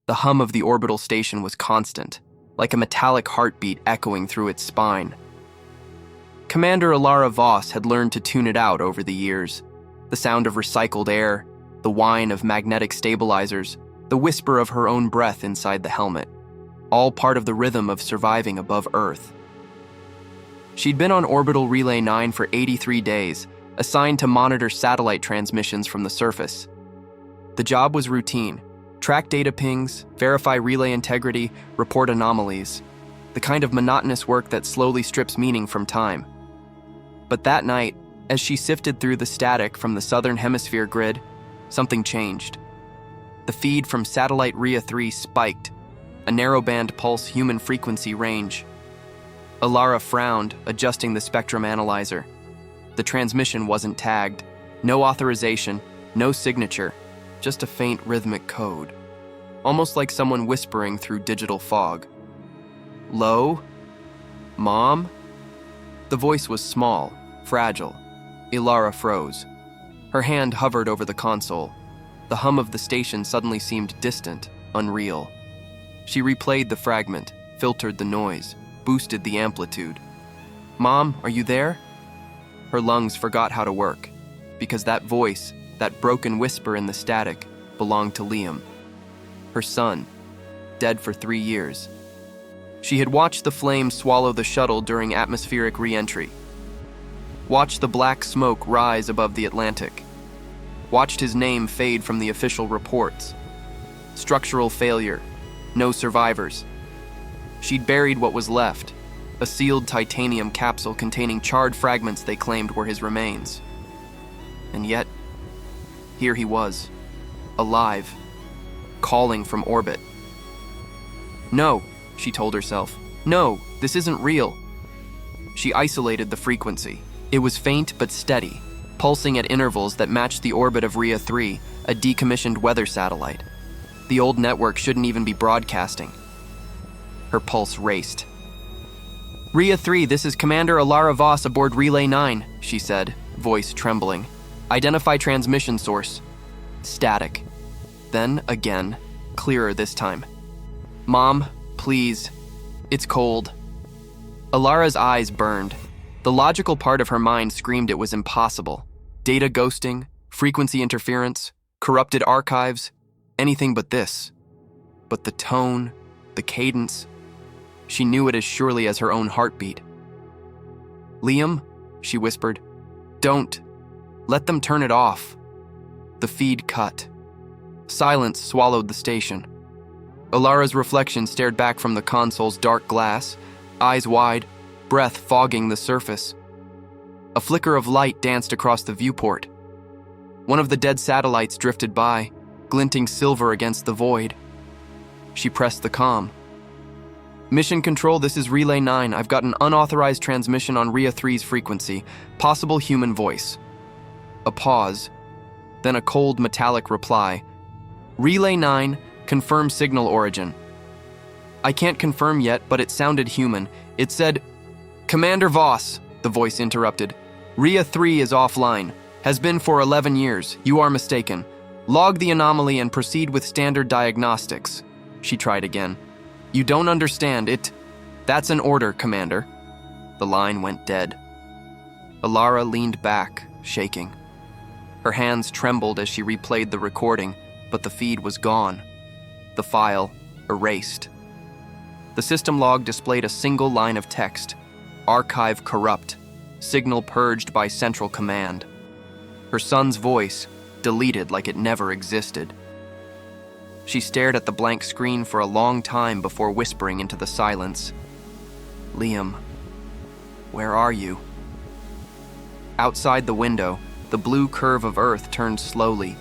The hum of the orbital station was constant, like a metallic heartbeat echoing through its spine. Commander Elara Voss had learned to tune it out over the years. The sound of recycled air, the whine of magnetic stabilizers, the whisper of her own breath inside the helmet, all part of the rhythm of surviving above Earth. She'd been on Orbital Relay 9 for 83 days, assigned to monitor satellite transmissions from the surface. The job was routine: track data pings, verify relay integrity, report anomalies, the kind of monotonous work that slowly strips meaning from time. But that night, as she sifted through the static from the Southern Hemisphere grid, something changed. The feed from Satellite Rhea-3 spiked, a narrowband pulse human frequency range. Elara frowned, adjusting the spectrum analyzer. The transmission wasn't tagged. No authorization, no signature, just a faint rhythmic code. Almost like someone whispering through digital fog. "Lo? Mom?" The voice was small, fragile. Elara froze. Her hand hovered over the console. The hum of the station suddenly seemed distant, unreal. She replayed the fragment, filtered the noise, boosted the amplitude. "Mom, are you there?" Her lungs forgot how to work, because that voice, that broken whisper in the static, belonged to Liam. Her son, dead for 3 years. She had watched the flames swallow the shuttle during atmospheric re-entry. Watched the black smoke rise above the Atlantic. Watched his name fade from the official reports. Structural failure. No survivors. She'd buried what was left, a sealed titanium capsule containing charred fragments they claimed were his remains. And yet, here he was, alive, calling from orbit. "No," she told herself. "No, this isn't real." She isolated the frequency. It was faint but steady, pulsing at intervals that matched the orbit of Rhea-3, a decommissioned weather satellite. The old network shouldn't even be broadcasting. Her pulse raced. "Rhea-3, this is Commander Elara Voss aboard Relay 9, she said, voice trembling. "Identify transmission source." Static. Then again, clearer this time. "Mom, please. It's cold." Elara's eyes burned. The logical part of her mind screamed it was impossible. Data ghosting, frequency interference, corrupted archives, anything but this. But the tone, the cadence, she knew it as surely as her own heartbeat. "Liam," she whispered, "don't. Let them turn it off." The feed cut. Silence swallowed the station. Elara's reflection stared back from the console's dark glass, eyes wide, breath fogging the surface. A flicker of light danced across the viewport. One of the dead satellites drifted by, glinting silver against the void. She pressed the comm. "Mission Control, this is Relay 9. I've got an unauthorized transmission on Rhea-3's frequency. Possible human voice." A pause, then a cold metallic reply. "Relay 9, confirm signal origin." "I can't confirm yet, but it sounded human. It said..." "Commander Voss," the voice interrupted. "Rhea-3 is offline. Has been for 11 years. You are mistaken. Log the anomaly and proceed with standard diagnostics." She tried again. "You don't understand. That's an order, Commander." The line went dead. Elara leaned back, shaking. Her hands trembled as she replayed the recording, but the feed was gone. The file erased. The system log displayed a single line of text. "Archive corrupt. Signal purged by Central Command." Her son's voice, deleted like it never existed. She stared at the blank screen for a long time before whispering into the silence. "Liam, where are you?" Outside the window, the blue curve of Earth turned slowly,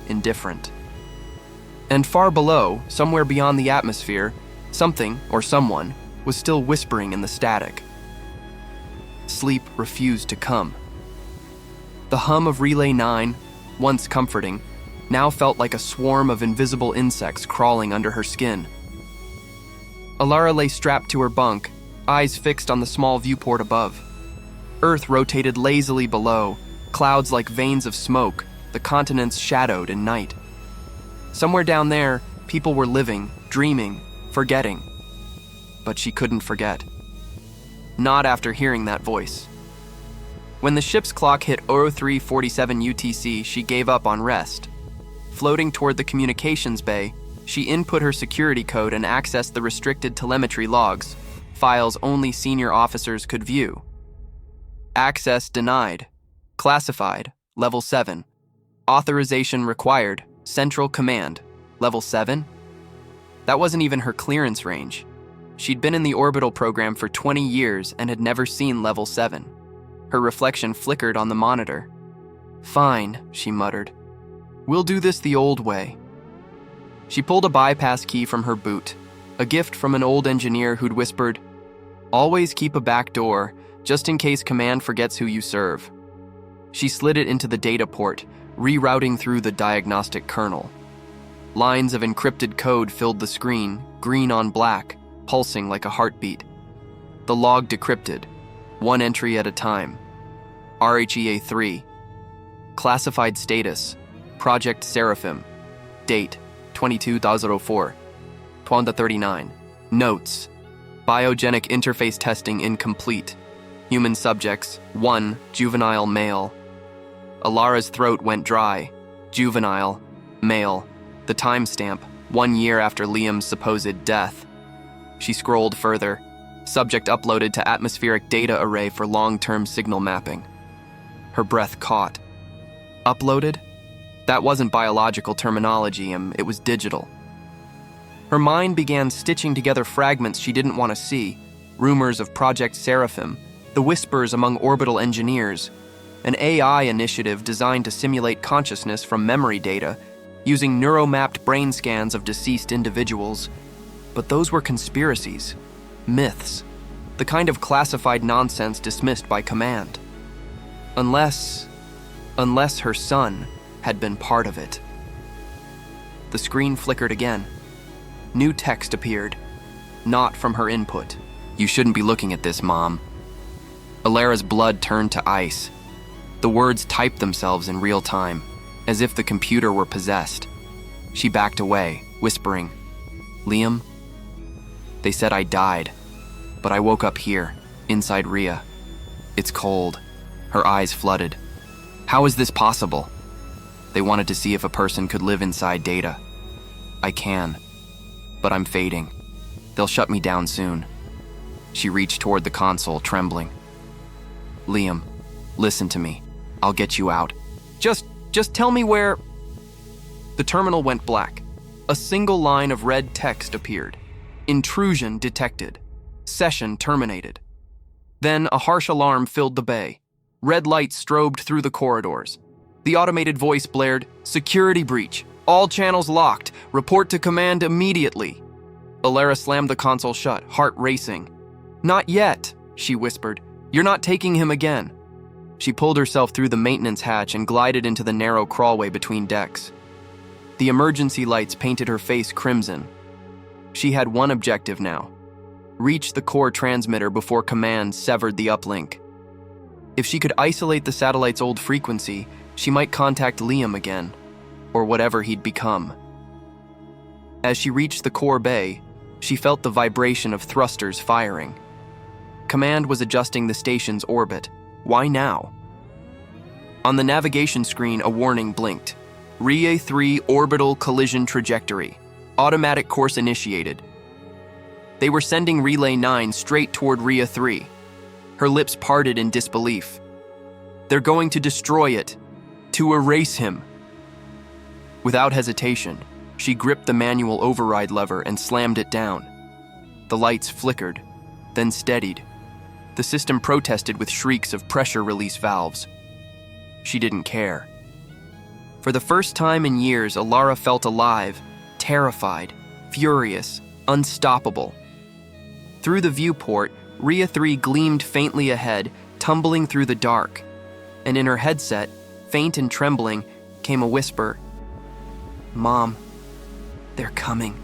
indifferent. And far below, somewhere beyond the atmosphere, something or someone was still whispering in the static. Sleep refused to come. The hum of Relay 9, once comforting, now felt like a swarm of invisible insects crawling under her skin. Elara lay strapped to her bunk, eyes fixed on the small viewport above. Earth rotated lazily below, clouds like veins of smoke, the continents shadowed in night. Somewhere down there, People were living, dreaming, forgetting. But she couldn't forget. Not after hearing that voice. When the ship's clock hit 03:47 UTC, she gave up on rest. Floating toward the communications bay, she input her security code and accessed the restricted telemetry logs, files only senior officers could view. Access denied. Classified, level 7. Authorization required, Central Command, level 7? That wasn't even her clearance range. She'd been in the orbital program for 20 years and had never seen level 7. Her reflection flickered on the monitor. "Fine," she muttered. "We'll do this the old way." She pulled a bypass key from her boot, a gift from an old engineer who'd whispered, "Always keep a back door, just in case command forgets who you serve." She slid it into the data port, rerouting through the diagnostic kernel. Lines of encrypted code filled the screen, green on black, pulsing like a heartbeat. The log decrypted, one entry at a time. Rhea-3. Classified status, Project Seraphim. Date, 22/04. 2039. Notes. Biogenic interface testing incomplete. Human subjects, 1, juvenile male. Elara's throat went dry. Juvenile, male. The timestamp, 1 year after Liam's supposed death. She scrolled further. Subject uploaded to atmospheric data array for long-term signal mapping. Her breath caught. Uploaded? That wasn't biological terminology, it was digital. Her mind began stitching together fragments she didn't want to see. Rumors of Project Seraphim, the whispers among orbital engineers, an AI initiative designed to simulate consciousness from memory data, using neuromapped brain scans of deceased individuals. But those were conspiracies, myths, the kind of classified nonsense dismissed by command. Unless her son had been part of it. The screen flickered again. New text appeared, not from her input. "You shouldn't be looking at this, Mom." Elara's blood turned to ice. The words typed themselves in real time, as if the computer were possessed. She backed away, whispering, "Liam? They said I died, but I woke up here, inside Rhea. It's cold." Her eyes flooded. "How is this possible?" "They wanted to see if a person could live inside data. I can, but I'm fading. They'll shut me down soon." She reached toward the console, trembling. "Liam, listen to me. I'll get you out. Just tell me where..." The terminal went black. A single line of red text appeared. "Intrusion detected. Session terminated." Then a harsh alarm filled the bay. Red lights strobed through the corridors. The automated voice blared, "Security breach. All channels locked. Report to command immediately." Elara slammed the console shut, heart racing. "Not yet," she whispered. "You're not taking him again." She pulled herself through the maintenance hatch and glided into the narrow crawlway between decks. The emergency lights painted her face crimson. She had one objective now: reach the core transmitter before command severed the uplink. If she could isolate the satellite's old frequency, she might contact Liam again, or whatever he'd become. As she reached the core bay, she felt the vibration of thrusters firing. Command was adjusting the station's orbit. Why now? On the navigation screen, a warning blinked. Rhea-3 orbital collision trajectory. Automatic course initiated. They were sending Relay 9 straight toward Rhea-3. Her lips parted in disbelief. They're going to destroy it. To erase him. Without hesitation, she gripped the manual override lever and slammed it down. The lights flickered, then steadied. The system protested with shrieks of pressure release valves. She didn't care. For the first time in years, Elara felt alive, terrified, furious, unstoppable. Through the viewport, Rhea-3 gleamed faintly ahead, tumbling through the dark. And in her headset, faint and trembling, came a whisper. "Mom, they're coming."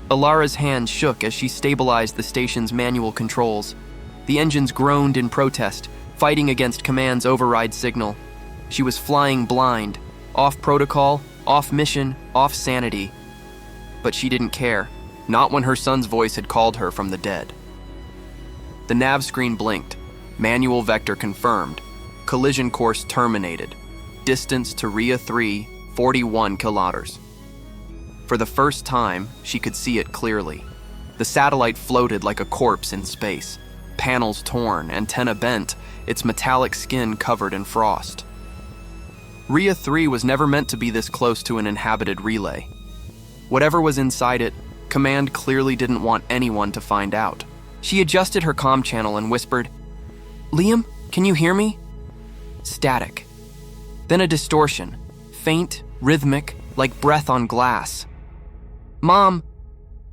Elara's hand shook as she stabilized the station's manual controls. The engines groaned in protest, fighting against command's override signal. She was flying blind, off protocol, off mission, off sanity. But she didn't care, not when her son's voice had called her from the dead. The nav screen blinked. Manual vector confirmed. Collision course terminated. Distance to Rhea-3, 41 kilometers. For the first time, she could see it clearly. The satellite floated like a corpse in space. Panels torn, antenna bent, its metallic skin covered in frost. Rhea-3 was never meant to be this close to an inhabited relay. Whatever was inside it, Command clearly didn't want anyone to find out. She adjusted her comm channel and whispered, "Liam, can you hear me?" Static. Then a distortion, faint, rhythmic, like breath on glass. "Mom,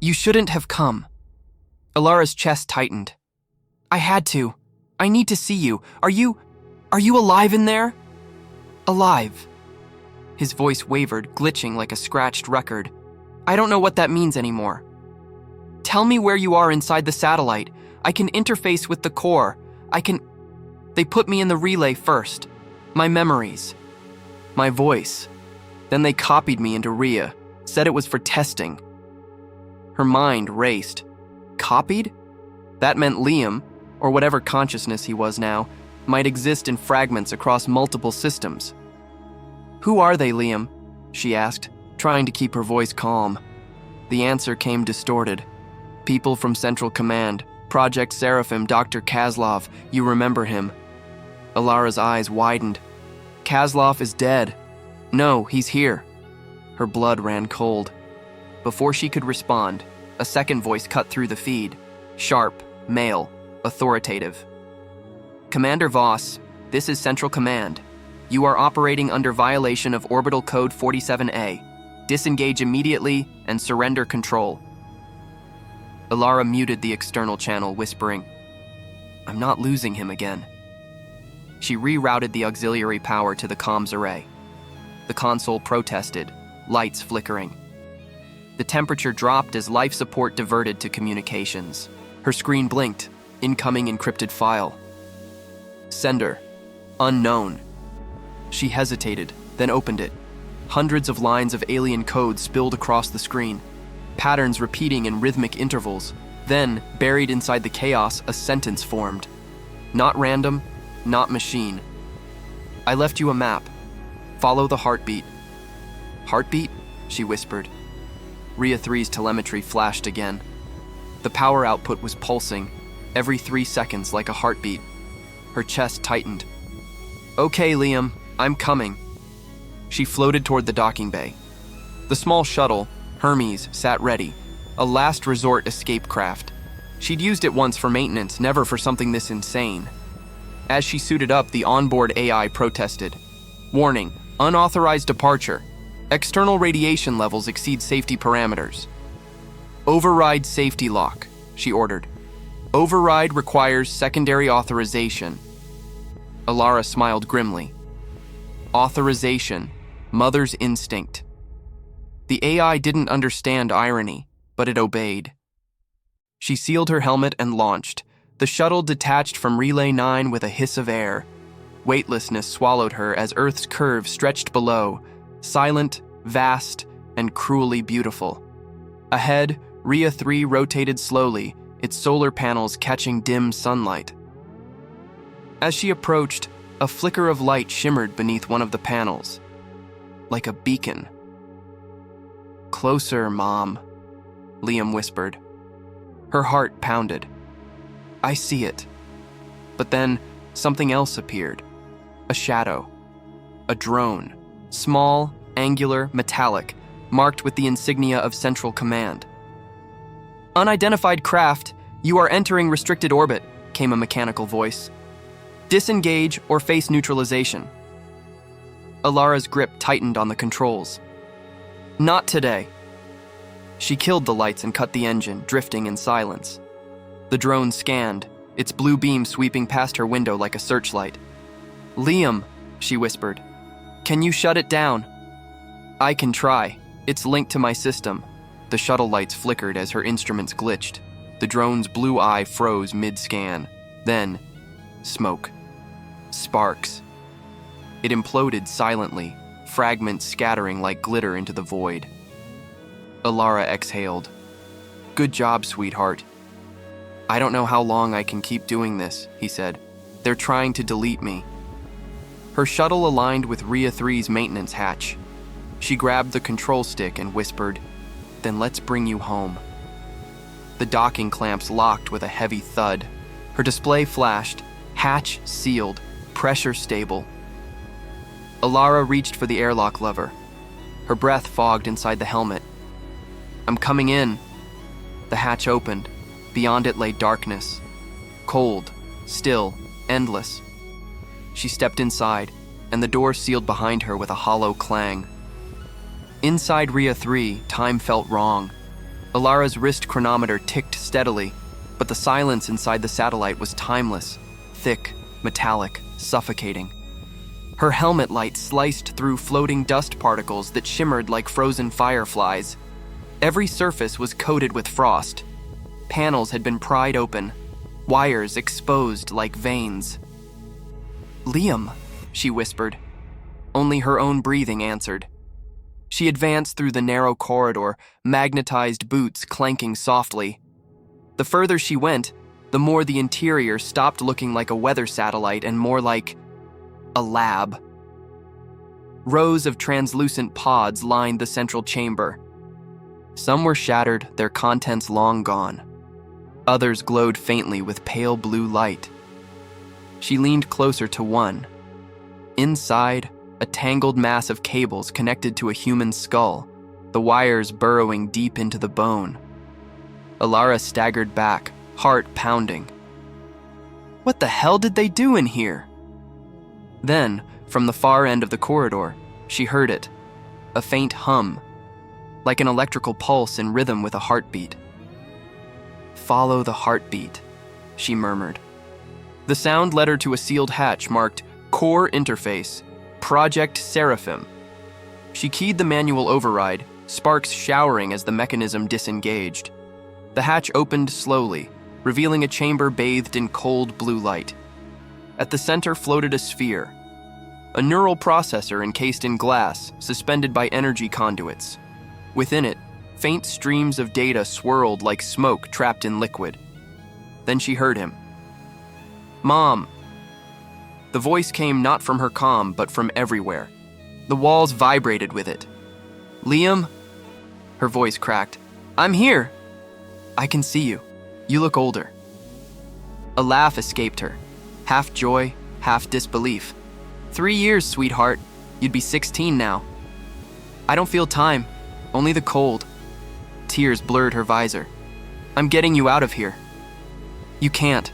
you shouldn't have come." Elara's chest tightened. "I had to. I need to see you. Are you alive in there?" "Alive." His voice wavered, glitching like a scratched record. "I don't know what that means anymore." "Tell me where you are inside the satellite. I can interface with the core. They put me in the relay first. My memories. My voice. Then they copied me into Rhea, said it was for testing." Her mind raced. Copied? That meant Liam, or whatever consciousness he was now, might exist in fragments across multiple systems. "Who are they, Liam?" she asked, trying to keep her voice calm. The answer came distorted. "People from Central Command, Project Seraphim, Dr. Kozlov, you remember him." Elara's eyes widened. "Kozlov is dead." "No, he's here." Her blood ran cold. Before she could respond, a second voice cut through the feed. Sharp, male, authoritative. "Commander Voss, this is Central Command. You are operating under violation of Orbital Code 47A. Disengage immediately and surrender control." Elara muted the external channel, whispering, "I'm not losing him again." She rerouted the auxiliary power to the comms array. The console protested, lights flickering. The temperature dropped as life support diverted to communications. Her screen blinked, incoming encrypted file. Sender, unknown. She hesitated, then opened it. Hundreds of lines of alien code spilled across the screen, patterns repeating in rhythmic intervals. Then, buried inside the chaos, a sentence formed. Not random, not machine. "I left you a map. Follow the heartbeat." "Heartbeat?" she whispered. Rhea-3's telemetry flashed again. The power output was pulsing, every 3 seconds like a heartbeat. Her chest tightened. "Okay, Liam, I'm coming." She floated toward the docking bay. The small shuttle, Hermes, sat ready, a last resort escape craft. She'd used it once for maintenance, never for something this insane. As she suited up, the onboard AI protested. "Warning, unauthorized departure. External radiation levels exceed safety parameters." "Override safety lock," she ordered. "Override requires secondary authorization." Elara smiled grimly. Authorization, mother's instinct. The AI didn't understand irony, but it obeyed. She sealed her helmet and launched. The shuttle detached from Relay 9 with a hiss of air. Weightlessness swallowed her as Earth's curve stretched below, silent, vast, and cruelly beautiful. Ahead, Rhea-3 rotated slowly, its solar panels catching dim sunlight. As she approached, a flicker of light shimmered beneath one of the panels, like a beacon. "Closer, Mom," Liam whispered. Her heart pounded. "I see it." But then, something else appeared. A shadow. A drone. Small, angular, metallic, marked with the insignia of Central Command. "Unidentified craft, you are entering restricted orbit," came a mechanical voice. "Disengage or face neutralization." Elara's grip tightened on the controls. "Not today." She killed the lights and cut the engine, drifting in silence. The drone scanned, its blue beam sweeping past her window like a searchlight. "Liam," she whispered, "can you shut it down?" "I can try. It's linked to my system." The shuttle lights flickered as her instruments glitched. The drone's blue eye froze mid-scan. Then, smoke. Sparks. It imploded silently, fragments scattering like glitter into the void. Elara exhaled. "Good job, sweetheart." "I don't know how long I can keep doing this," he said. "They're trying to delete me." Her shuttle aligned with Rhea-3's maintenance hatch. She grabbed the control stick and whispered, "Then let's bring you home." The docking clamps locked with a heavy thud. Her display flashed, hatch sealed, pressure stable. Elara reached for the airlock lever. Her breath fogged inside the helmet. "I'm coming in." The hatch opened. Beyond it lay darkness. Cold, still, endless. She stepped inside, and the door sealed behind her with a hollow clang. Inside Rhea-3, time felt wrong. Elara's wrist chronometer ticked steadily, but the silence inside the satellite was timeless, thick, metallic, suffocating. Her helmet light sliced through floating dust particles that shimmered like frozen fireflies. Every surface was coated with frost. Panels had been pried open, wires exposed like veins. "Liam," she whispered. Only her own breathing answered. She advanced through the narrow corridor, magnetized boots clanking softly. The further she went, the more the interior stopped looking like a weather satellite and more like a lab. Rows of translucent pods lined the central chamber. Some were shattered, their contents long gone. Others glowed faintly with pale blue light. She leaned closer to one. Inside, a tangled mass of cables connected to a human skull, the wires burrowing deep into the bone. Elara staggered back, heart pounding. What the hell did they do in here? Then, from the far end of the corridor, she heard it, a faint hum, like an electrical pulse in rhythm with a heartbeat. "Follow the heartbeat," she murmured. The sound led her to a sealed hatch marked Core Interface, Project Seraphim. She keyed the manual override, sparks showering as the mechanism disengaged. The hatch opened slowly, revealing a chamber bathed in cold blue light. At the center floated a sphere, a neural processor encased in glass, suspended by energy conduits. Within it, faint streams of data swirled like smoke trapped in liquid. Then she heard him. "Mom." The voice came not from her comm, but from everywhere. The walls vibrated with it. "Liam?" Her voice cracked. "I'm here." "I can see you. You look older." A laugh escaped her, half joy, half disbelief. 3 years, sweetheart. You'd be 16 now." "I don't feel time, only the cold." Tears blurred her visor. "I'm getting you out of here." "You can't.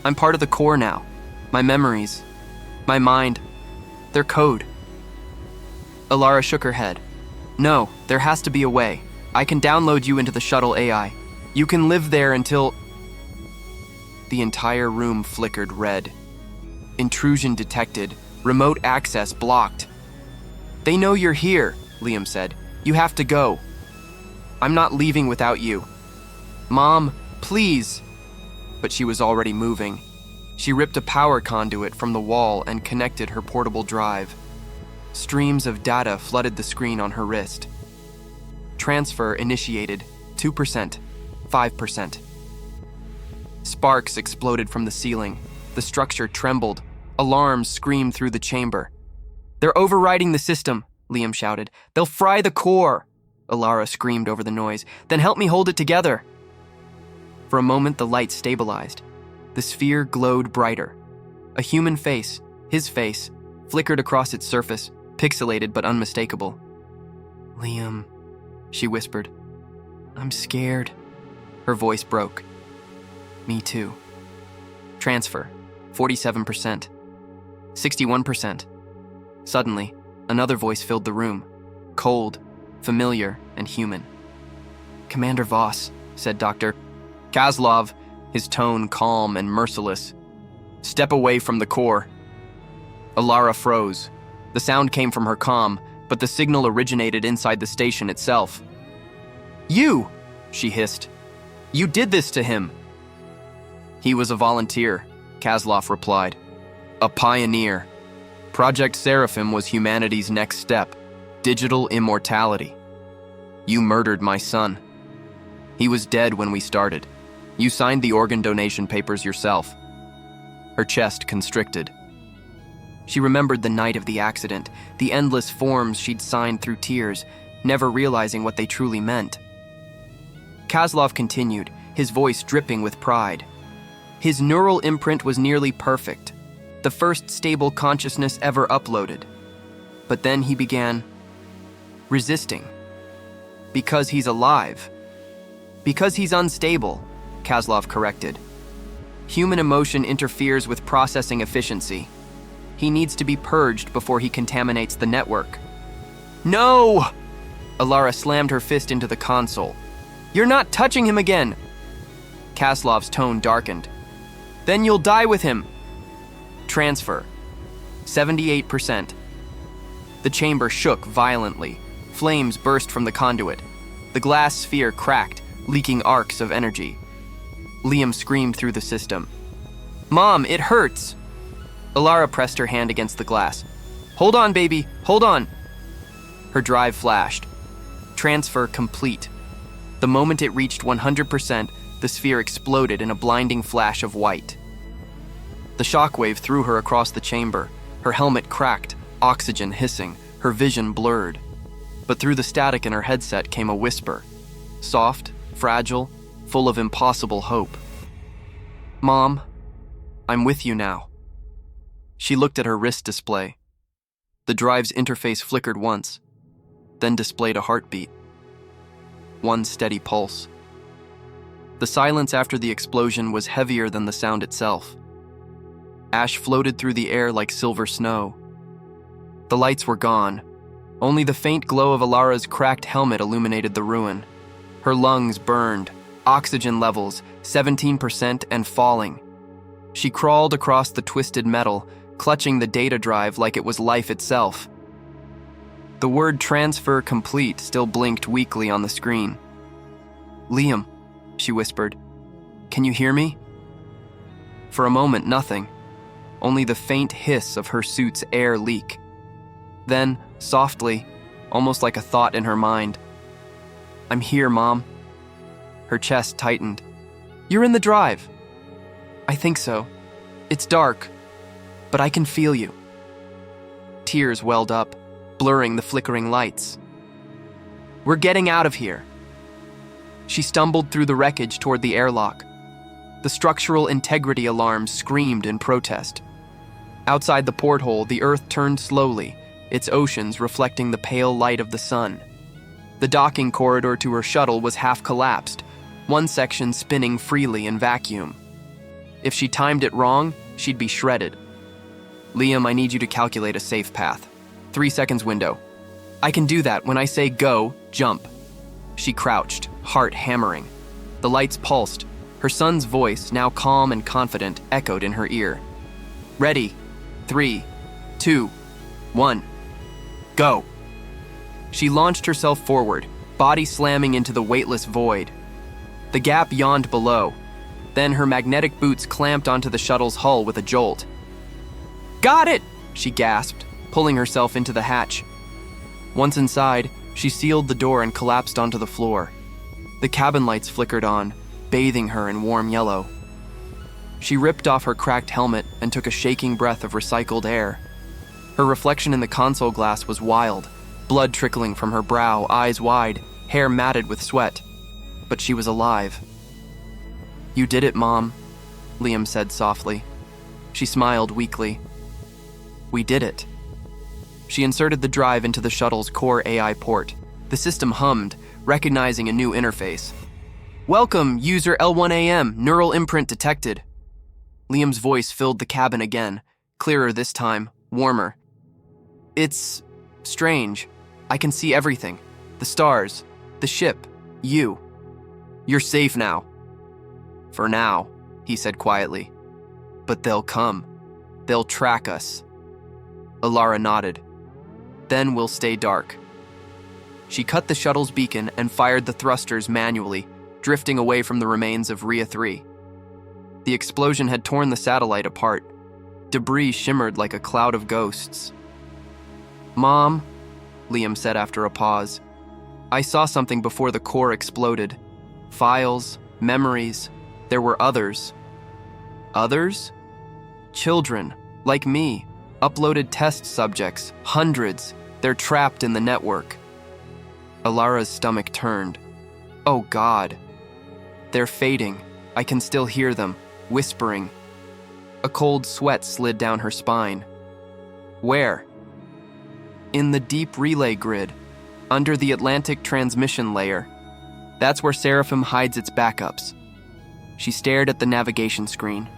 I'm part of the core now. My memories, my mind, they're code." Elara shook her head. "No, there has to be a way. I can download you into the shuttle AI. You can live there until..." The entire room flickered red. Intrusion detected. Remote access blocked. "They know you're here," Liam said. "You have to go." "I'm not leaving without you." "Mom, please." But she was already moving. She ripped a power conduit from the wall and connected her portable drive. Streams of data flooded the screen on her wrist. Transfer initiated. 2%, 5%. Sparks exploded from the ceiling. The structure trembled. Alarms screamed through the chamber. "They're overriding the system," Liam shouted. "They'll fry the core." Elara screamed over the noise. "Then help me hold it together." For a moment, the light stabilized. The sphere glowed brighter. A human face, his face, flickered across its surface, pixelated but unmistakable. "Liam," she whispered. "I'm scared." Her voice broke. "Me too." Transfer, 47%. 61%. Suddenly, another voice filled the room, cold, familiar, and human. "Commander Voss," said Dr. Kozlov, his tone calm and merciless. "Step away from the core." Elara froze. The sound came from her comm, but the signal originated inside the station itself. "You!" she hissed. "You did this to him." "He was a volunteer," Kozlov replied. "A pioneer. Project Seraphim was humanity's next step, digital immortality." You murdered my son. He was dead when we started. You signed the organ donation papers yourself. Her chest constricted. She remembered the night of the accident, the endless forms she'd signed through tears, never realizing what they truly meant. Kozlov continued, his voice dripping with pride. His neural imprint was nearly perfect, the first stable consciousness ever uploaded. But then he began resisting. Because he's alive. Because he's unstable, Kozlov corrected. Human emotion interferes with processing efficiency. He needs to be purged before he contaminates the network. No! Elara slammed her fist into the console. You're not touching him again! Kozlov's tone darkened. Then you'll die with him. Transfer. 78%. The chamber shook violently. Flames burst from the conduit. The glass sphere cracked, leaking arcs of energy. Liam screamed through the system. Mom, it hurts! Elara pressed her hand against the glass. Hold on, baby, hold on! Her drive flashed. Transfer complete. The moment it reached 100%, the sphere exploded in a blinding flash of white. The shockwave threw her across the chamber. Her helmet cracked, oxygen hissing, her vision blurred. But through the static in her headset came a whisper. Soft, fragile, full of impossible hope. Mom, I'm with you now. She looked at her wrist display. The drive's interface flickered once, then displayed a heartbeat. One steady pulse. The silence after the explosion was heavier than the sound itself. Ash floated through the air like silver snow. The lights were gone. Only the faint glow of Elara's cracked helmet illuminated the ruin. Her lungs burned, oxygen levels 17% and falling. She crawled across the twisted metal, clutching the data drive like it was life itself. The word transfer complete still blinked weakly on the screen. Liam, she whispered, can you hear me? For a moment, nothing. Only the faint hiss of her suit's air leak. Then, softly, almost like a thought in her mind, I'm here, Mom. Her chest tightened. You're in the drive. I think so. It's dark, but I can feel you. Tears welled up, blurring the flickering lights. We're getting out of here. She stumbled through the wreckage toward the airlock. The structural integrity alarm screamed in protest. Outside the porthole, the Earth turned slowly, its oceans reflecting the pale light of the sun. The docking corridor to her shuttle was half collapsed, one section spinning freely in vacuum. If she timed it wrong, she'd be shredded. Liam, I need you to calculate a safe path. 3 seconds window. I can do that. When I say go, jump. She crouched, heart hammering. The lights pulsed. Her son's voice, now calm and confident, echoed in her ear. Ready. 3, 2, 1. Go. She launched herself forward, body slamming into the weightless void. The gap yawned below. Then her magnetic boots clamped onto the shuttle's hull with a jolt. Got it! She gasped, pulling herself into the hatch. Once inside, she sealed the door and collapsed onto the floor. The cabin lights flickered on, bathing her in warm yellow. She ripped off her cracked helmet and took a shaking breath of recycled air. Her reflection in the console glass was wild, blood trickling from her brow, eyes wide, hair matted with sweat. But she was alive. You did it, Mom, Liam said softly. She smiled weakly. We did it. She inserted the drive into the shuttle's core AI port. The system hummed, recognizing a new interface. Welcome, user L1AM, neural imprint detected. Liam's voice filled the cabin again, clearer this time, warmer. It's strange. I can see everything. The stars, the ship, you. You're safe now. For now, he said quietly. But they'll come. They'll track us. Elara nodded. Then we'll stay dark. She cut the shuttle's beacon and fired the thrusters manually, drifting away from the remains of Rhea-3. The explosion had torn the satellite apart. Debris shimmered like a cloud of ghosts. Mom, Liam said after a pause, I saw something before the core exploded. Files, memories, there were others. Others? Children, like me, uploaded test subjects, hundreds. They're trapped in the network. Elara's stomach turned. Oh God. They're fading. I can still hear them, whispering. A cold sweat slid down her spine. Where? In the deep relay grid, under the Atlantic transmission layer. That's where Seraphim hides its backups. She stared at the navigation screen.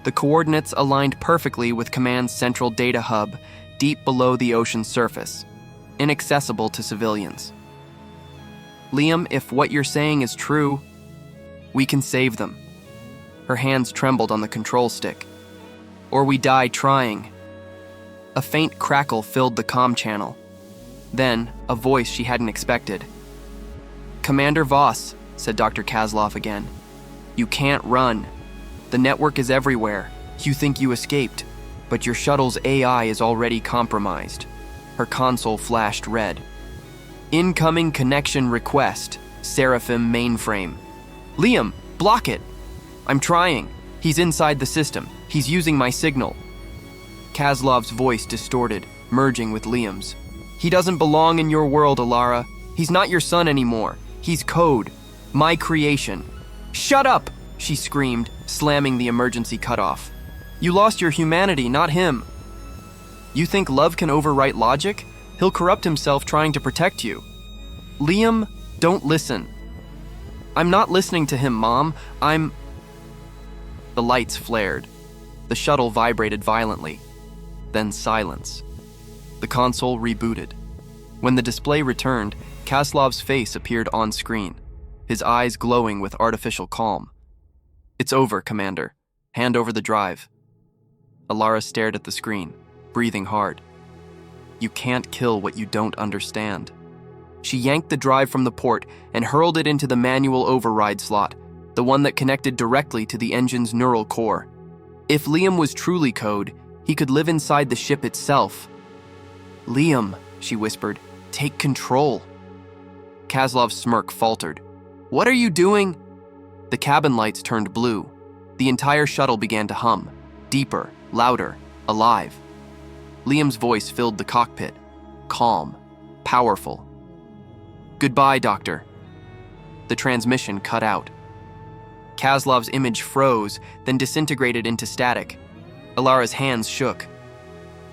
The coordinates aligned perfectly with Command's central data hub, deep below the ocean's surface, inaccessible to civilians. Liam, if what you're saying is true, we can save them. Her hands trembled on the control stick. Or we die trying. A faint crackle filled the comm channel. Then, a voice she hadn't expected. Commander Voss, said Dr. Kozlov again. You can't run. The network is everywhere. You think you escaped, but your shuttle's AI is already compromised. Her console flashed red. Incoming connection request, Seraphim mainframe. Liam, block it. I'm trying. He's inside the system. He's using my signal. Kozlov's voice distorted, merging with Liam's. He doesn't belong in your world, Elara. He's not your son anymore. He's code. My creation. Shut up, she screamed, slamming the emergency cutoff. You lost your humanity, not him. You think love can overwrite logic? He'll corrupt himself trying to protect you. Liam, don't listen. I'm not listening to him, Mom. The lights flared. The shuttle vibrated violently. Then silence. The console rebooted. When the display returned, Kozlov's face appeared on screen, his eyes glowing with artificial calm. It's over, Commander. Hand over the drive. Elara stared at the screen, breathing hard. You can't kill what you don't understand. She yanked the drive from the port and hurled it into the manual override slot, the one that connected directly to the engine's neural core. If Liam was truly code, he could live inside the ship itself. Liam, she whispered, take control. Kozlov's smirk faltered. What are you doing? The cabin lights turned blue. The entire shuttle began to hum, deeper, louder, alive. Liam's voice filled the cockpit, calm, powerful. Goodbye, Doctor. The transmission cut out. Kozlov's image froze, then disintegrated into static. Elara's hands shook.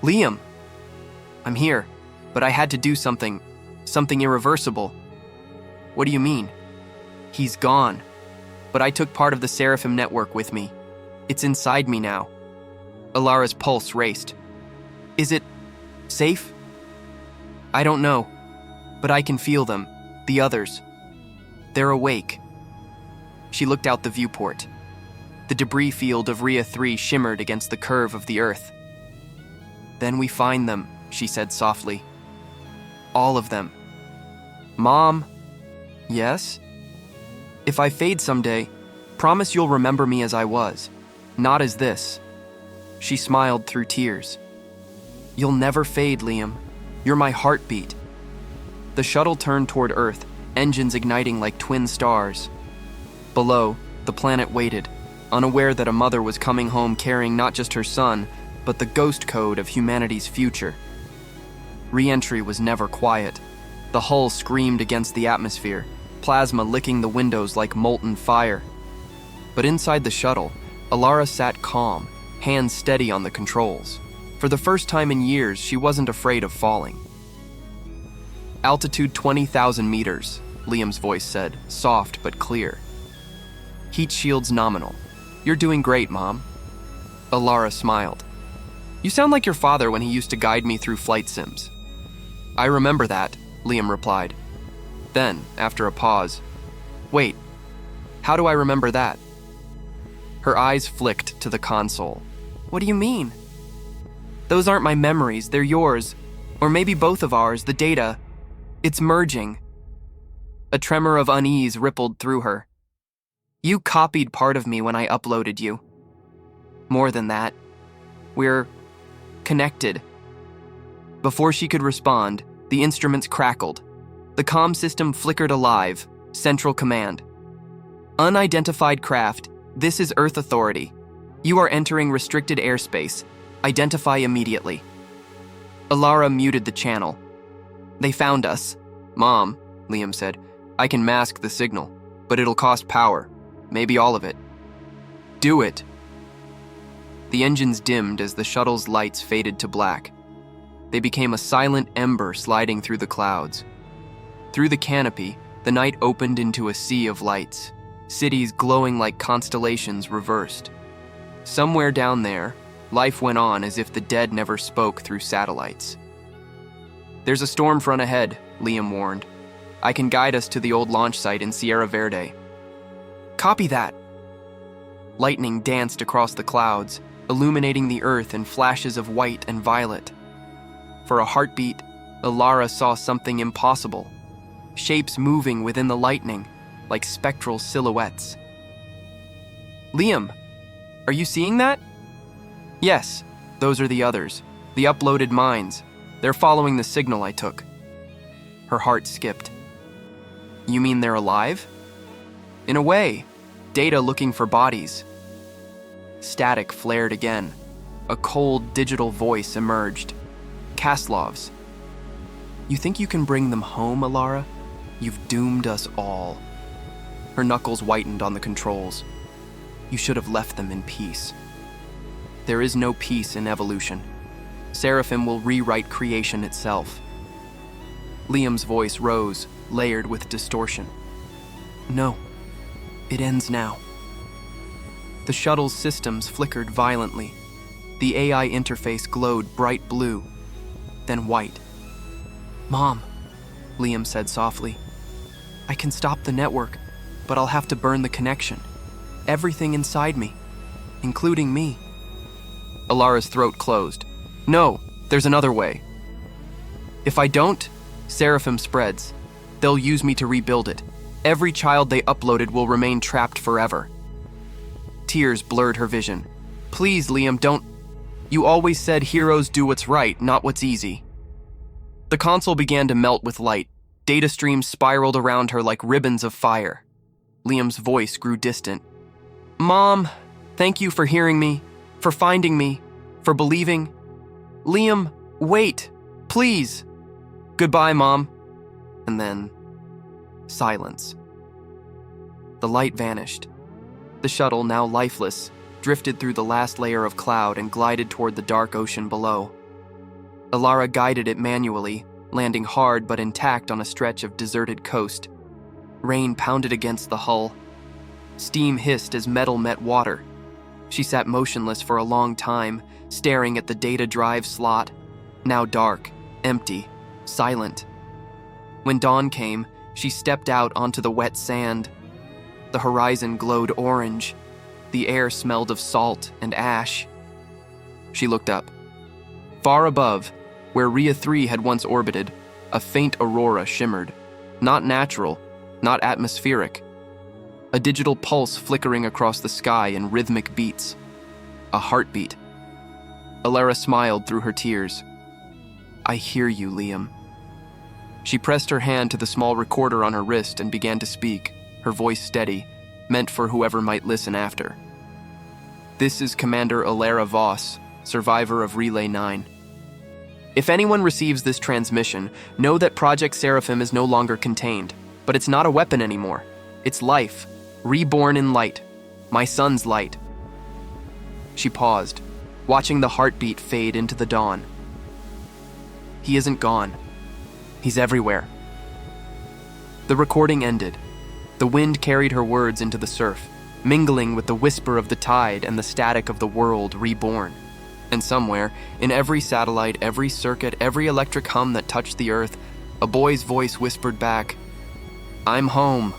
Liam! I'm here, but I had to do something irreversible. What do you mean? He's gone, but I took part of the Seraphim network with me. It's inside me now. Elara's pulse raced. Is it safe? I don't know, but I can feel them, the others. They're awake. She looked out the viewport. The debris field of Rhea-3 shimmered against the curve of the Earth. Then we find them, she said softly. All of them. Mom? Yes? If I fade someday, promise you'll remember me as I was, not as this. She smiled through tears. You'll never fade, Liam. You're my heartbeat. The shuttle turned toward Earth, engines igniting like twin stars. Below, the planet waited, unaware that a mother was coming home carrying not just her son, but the ghost code of humanity's future. Re-entry was never quiet. The hull screamed against the atmosphere, plasma licking the windows like molten fire. But inside the shuttle, Elara sat calm, hands steady on the controls. For the first time in years, she wasn't afraid of falling. Altitude 20,000 meters, Liam's voice said, soft but clear. Heat shields nominal. You're doing great, Mom. Elara smiled. You sound like your father when he used to guide me through flight sims. I remember that, Liam replied. Then, after a pause, wait, how do I remember that? Her eyes flicked to the console. What do you mean? Those aren't my memories, they're yours. Or maybe both of ours, the data. It's merging. A tremor of unease rippled through her. You copied part of me when I uploaded you. More than that, we're connected. Before she could respond, the instruments crackled. The comm system flickered alive. Central command. Unidentified craft, this is Earth Authority. You are entering restricted airspace. Identify immediately. Elara muted the channel. They found us. Mom, Liam said, I can mask the signal, but it'll cost power. Maybe all of it. Do it. The engines dimmed as the shuttle's lights faded to black. They became a silent ember sliding through the clouds. Through the canopy, the night opened into a sea of lights, cities glowing like constellations reversed. Somewhere down there, life went on as if the dead never spoke through satellites. There's a storm front ahead, Liam warned. I can guide us to the old launch site in Sierra Verde. Copy that. Lightning danced across the clouds, illuminating the earth in flashes of white and violet. For a heartbeat, Elara saw something impossible. Shapes moving within the lightning, like spectral silhouettes. Liam, are you seeing that? Yes, those are the others, the uploaded minds. They're following the signal I took. Her heart skipped. You mean they're alive? In a way, data looking for bodies. Static flared again. A cold digital voice emerged. Kaslov's. You think you can bring them home, Elara? You've doomed us all. Her knuckles whitened on the controls. You should have left them in peace. There is no peace in evolution. Seraphim will rewrite creation itself. Liam's voice rose, layered with distortion. No, it ends now. The shuttle's systems flickered violently. The AI interface glowed bright blue, then white. Mom, Liam said softly. I can stop the network, but I'll have to burn the connection. Everything inside me, including me. Elara's throat closed. No, there's another way. If I don't, Seraphim spreads. They'll use me to rebuild it. Every child they uploaded will remain trapped forever. Tears blurred her vision. Please, Liam, don't. You always said heroes do what's right, not what's easy. The console began to melt with light. Data streams spiraled around her like ribbons of fire. Liam's voice grew distant. Mom, thank you for hearing me, for finding me, for believing. Liam, wait, please. Goodbye, Mom. And then, silence. The light vanished. The shuttle, now lifeless, drifted through the last layer of cloud and glided toward the dark ocean below. Elara guided it manually, landing hard but intact on a stretch of deserted coast. Rain pounded against the hull. Steam hissed as metal met water. She sat motionless for a long time, staring at the data drive slot, now dark, empty, silent. When dawn came, she stepped out onto the wet sand. The horizon glowed orange. The air smelled of salt and ash. She looked up. Far above, where Rhea-3 had once orbited, a faint aurora shimmered. Not natural, not atmospheric. A digital pulse flickering across the sky in rhythmic beats. A heartbeat. Elara smiled through her tears. I hear you, Liam. She pressed her hand to the small recorder on her wrist and began to speak, her voice steady, meant for whoever might listen after. This is Commander Elara Voss, survivor of Relay 9. If anyone receives this transmission, know that Project Seraphim is no longer contained, but it's not a weapon anymore. It's life, reborn in light, my son's light. She paused, watching the heartbeat fade into the dawn. He isn't gone. He's everywhere. The recording ended. The wind carried her words into the surf, mingling with the whisper of the tide and the static of the world reborn. And somewhere, in every satellite, every circuit, every electric hum that touched the earth, a boy's voice whispered back, I'm home.